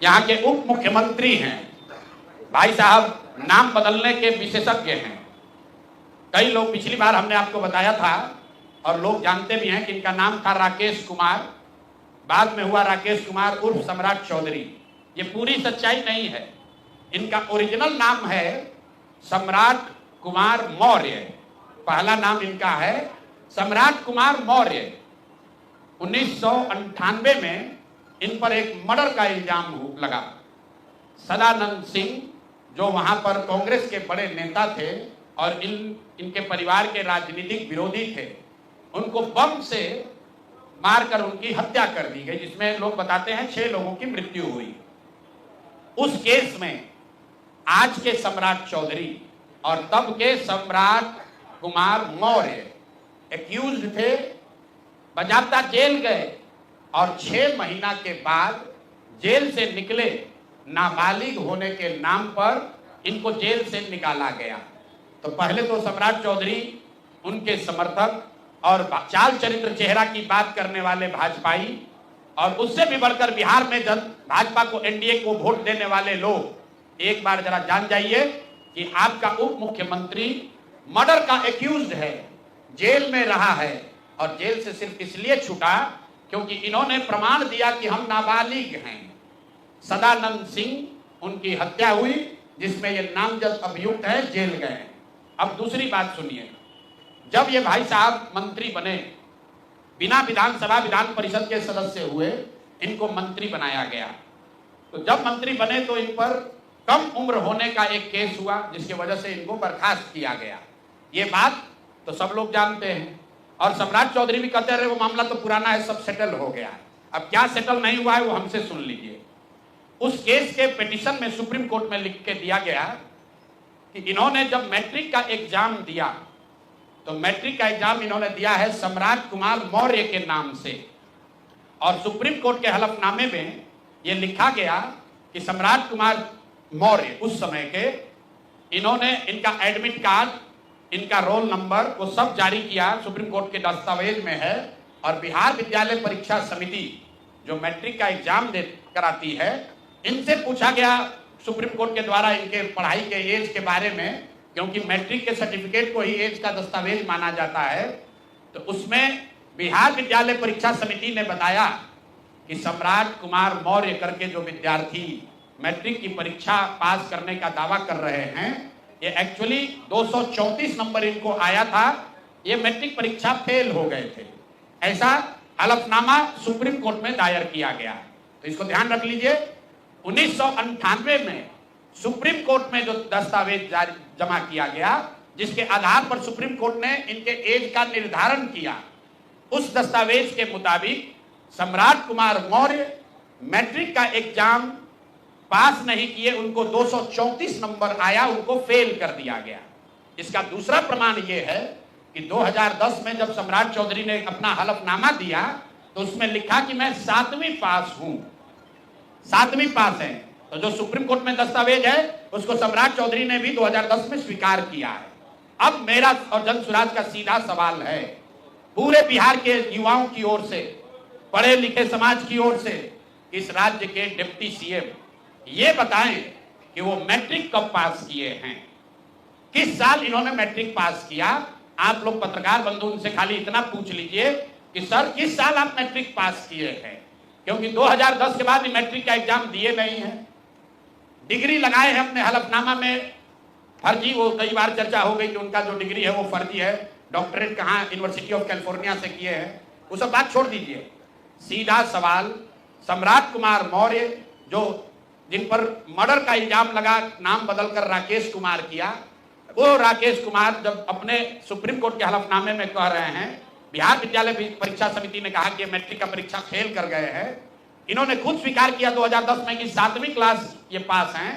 यहाँ के उप मुख्यमंत्री हैं। भाई साहब नाम बदलने के विशेषज्ञ हैं। कई लोग, पिछली बार हमने आपको बताया था और लोग जानते भी हैं कि इनका नाम था राकेश कुमार, बाद में हुआ राकेश कुमार उर्फ सम्राट चौधरी। ये पूरी सच्चाई नहीं है। इनका ओरिजिनल नाम है सम्राट कुमार मौर्य। पहला नाम इनका है सम्राट कुमार मौर्य। 1998 में इन पर एक मर्डर का इल्जाम लगा। सदानंद सिंह जो वहां पर कांग्रेस के बड़े नेता थे और इनके परिवार के राजनीतिक विरोधी थे, उनको बम से मारकर उनकी हत्या कर दी गई, जिसमें लोग बताते हैं 6 लोगों की मृत्यु हुई। उस केस में आज के सम्राट चौधरी और तब के सम्राट कुमार मौर्य एक्यूज्ड थे, बजाबता जेल गए और 6 महीना के बाद जेल से निकले नाबालिग होने के नाम पर इनको जेल से निकाला गया। तो पहले तो सम्राट चौधरी, उनके समर्थक और चाल चरित्र चेहरा की बात करने वाले भाजपाई, और उससे भी बढ़कर बिहार में भाजपा को, एनडीए को वोट देने वाले लोग एक बार जरा जान जाइए कि आपका उप मुख्यमंत्री मर्डर का एक्यूज्ड है, जेल में रहा है और जेल से सिर्फ इसलिए छूटा क्योंकि इन्होंने प्रमाण दिया कि हम नाबालिग हैं। सदानंद सिंह, उनकी हत्या हुई जिसमें ये नामजद अभियुक्त है, जेल गए। अब दूसरी बात सुनिए, जब ये भाई साहब मंत्री बने, बिना विधानसभा विधान परिषद के सदस्य हुए, इनको मंत्री बनाया गया। तो जब मंत्री बने तो इन पर कम उम्र होने का एक केस हुआ जिसकी वजह से इनको बर्खास्त किया गया। ये बात तो सब लोग जानते हैं और सम्राट चौधरी भी कहते रहे वो मामला तो पुराना है, सब सेटल हो गया है। अब क्या सेटल नहीं हुआ है वो हमसे सुन लीजिए। उस केस के पिटीशन में सुप्रीम कोर्ट में लिख के दिया गया कि इन्होंने जब मैट्रिक का एग्जाम दिया तो मैट्रिक का एग्जाम इन्होंने दिया है सम्राट कुमार मौर्य के नाम से, और सुप्रीम कोर्ट के हलफनामे में यह लिखा गया कि सम्राट कुमार मौर्य उस समय के, इन्होंने इनका एडमिट कार्ड, इनका रोल नंबर वो सब जारी किया, सुप्रीम कोर्ट के दस्तावेज में है। और बिहार विद्यालय परीक्षा समिति जो मैट्रिक का एग्जाम कराती है, इनसे पूछा गया सुप्रीम कोर्ट के द्वारा इनके पढ़ाई के एज के बारे में, क्योंकि मैट्रिक के सर्टिफिकेट को ही एज का दस्तावेज माना जाता है। तो उसमें बिहार विद्यालय परीक्षा समिति ने बताया कि सम्राट कुमार मौर्य करके जो विद्यार्थी मैट्रिक की परीक्षा पास करने का दावा कर रहे हैं, ये एक्चुअली 234 नंबर इनको आया था, ये मैट्रिक परीक्षा फेल हो गए थे। ऐसा हलफनामा सुप्रीम कोर्ट में दायर किया गया। तो इसको ध्यान रख लीजिए। 1998 में सुप्रीम कोर्ट में जो दस्तावेज जमा किया गया, जिसके आधार पर सुप्रीम कोर्ट ने इनके एज का निर्धारण किया, उस दस्तावेज के मुताबिक सम्राट कुमार मौर्य मैट्रिक का एग्जाम पास नहीं किए, उनको 234 नंबर आया, उनको फेल कर दिया गया। इसका दूसरा प्रमाण यह है कि 2010 में जब सम्राट चौधरी ने अपना हलफनामा दिया तो उसमें लिखा कि मैं 7वीं पास हूं, 7वीं पास है। तो जो सुप्रीम कोर्ट में दस्तावेज है उसको सम्राट चौधरी ने भी 2010 में स्वीकार किया है। अब मेरा और जन सुराज का सीधा सवाल है पूरे बिहार के युवाओं की ओर से, पढ़े लिखे समाज की ओर से, इस राज्य के डिप्टी सीएम ये बताएं कि वो मैट्रिक कब पास किए हैं, किस साल इन्होंने मैट्रिक पास किया। आप लोग पत्रकार बंधु उनसे खाली इतना पूछ लीजिए कि सर किस साल आप मैट्रिक पास किए हैं, क्योंकि 2010 के बाद मैट्रिक का एग्जाम दिए नहीं है। डिग्री लगाए हैं अपने हलफनामा में, फर्जी, वो कई बार चर्चा हो गई कि उनका जो डिग्री है वो फर्जी है, डॉक्टरेट कहाँ यूनिवर्सिटी ऑफ कैलिफोर्निया से किए हैं, वो सब बात छोड़ दीजिए। सीधा सवाल, सम्राट कुमार मौर्य जो जिन पर मर्डर का इल्जाम लगा, नाम बदलकर राकेश कुमार किया, वो राकेश कुमार जब अपने सुप्रीम कोर्ट के हलफनामे में कह रहे हैं, बिहार विद्यालय परीक्षा समिति ने कहा कि मैट्रिक का परीक्षा फेल कर गए हैं, इन्होंने खुद स्वीकार किया 2010 में कि 7वीं क्लास ये पास हैं,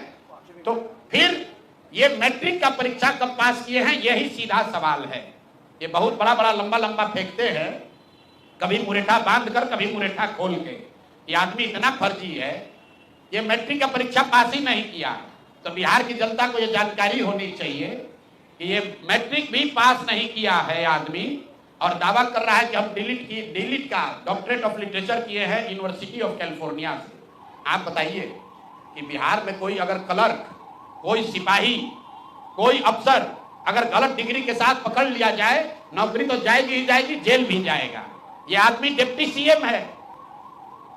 तो फिर ये मैट्रिक का परीक्षा कब पास किए हैं, यही सीधा सवाल है। ये बहुत बड़ा बड़ा लंबा लंबा फेंकते हैं, कभी मुरेठा बांध कर कभी मुरेठा खोल के। ये आदमी इतना फर्जी है, ये मैट्रिक का परीक्षा पास ही नहीं किया। तो बिहार की जनता को ये जानकारी होनी चाहिए कि ये मैट्रिक भी पास नहीं किया है आदमी, और दावा कर रहा है कि हम डिलीट का डॉक्टरेट ऑफ लिटरेचर किए हैं यूनिवर्सिटी ऑफ कैलिफोर्निया से। आप बताइए कि बिहार में कोई अगर क्लर्क, कोई सिपाही, कोई अफसर अगर गलत डिग्री के साथ पकड़ लिया जाए, नौकरी तो जाएगी ही जाएगी, जेल भी जाएगा। ये आदमी डिप्टी सीएम है,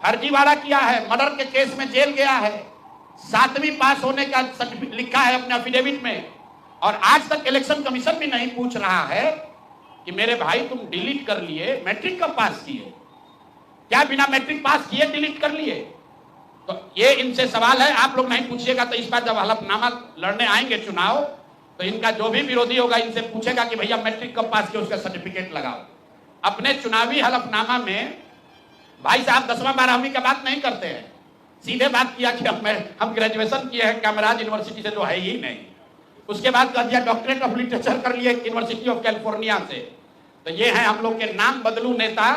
फर्जीवाड़ा किया है, मर्डर के केस में जेल गया है, 7वीं पास होने का सर्टिफिकेट लिखा है अपने एफिडेविट में, और आज तक इलेक्शन कमीशन भी नहीं पूछ रहा है कि मेरे भाई तुम डिलीट कर लिए, मैट्रिक कब पास किए? क्या बिना मैट्रिक पास किए डिलीट कर लिए? तो ये इनसे सवाल है, आप लोग नहीं पूछिएगा तो इस बार जब हलफनामा लड़ने आएंगे चुनाव, तो इनका जो भी विरोधी होगा इनसे पूछेगा कि भैया मैट्रिक कब पास किया, उसका सर्टिफिकेट लगाओ। अपने चुनावी हलफनामा में भाई साहब 10वां 12वीं का बात नहीं करते हैं, सीधे बात किया कि हम ग्रेजुएशन किए हैं कैमराज यूनिवर्सिटी से, जो है ही नहीं। उसके बाद कह दिया डॉक्टरेट ऑफ लिटरेचर कर लिए यूनिवर्सिटी ऑफ कैलिफोर्निया से। तो ये है हम लोग के नाम बदलू नेता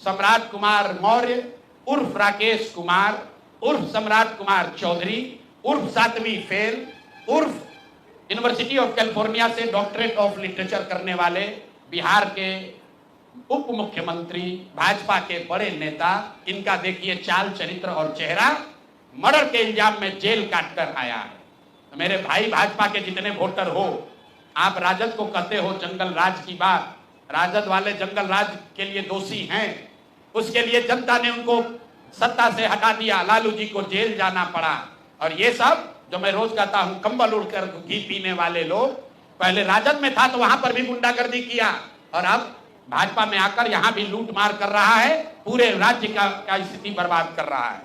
सम्राट कुमार मौर्य उर्फ राकेश कुमार उर्फ सम्राट कुमार चौधरी उर्फ 7वीं फेल उर्फ यूनिवर्सिटी ऑफ कैलिफोर्निया से डॉक्टरेट ऑफ लिटरेचर करने वाले बिहार के उप मुख्यमंत्री, भाजपा के बड़े नेता। इनका देखिए चाल चरित्र और चेहरा, मर्डर के इल्जाम में जेल काटकर आया है। तो मेरे भाई भाजपा के जितने वोटर हो, आप राजद को कहते हो जंगल राज की बात, राजद वाले जंगल राज के लिए दोषी हैं, उसके लिए जनता ने उनको सत्ता से हटा दिया, लालू जी को जेल जाना पड़ा। और ये सब जो मैं रोज कहता हूं, कंबल उड़कर घी पीने वाले लोग, पहले राजद में था तो वहां पर भी गुंडागर्दी किया, और अब भाजपा में आकर यहां भी लूट मार कर रहा है, पूरे राज्य का स्थिति बर्बाद कर रहा है।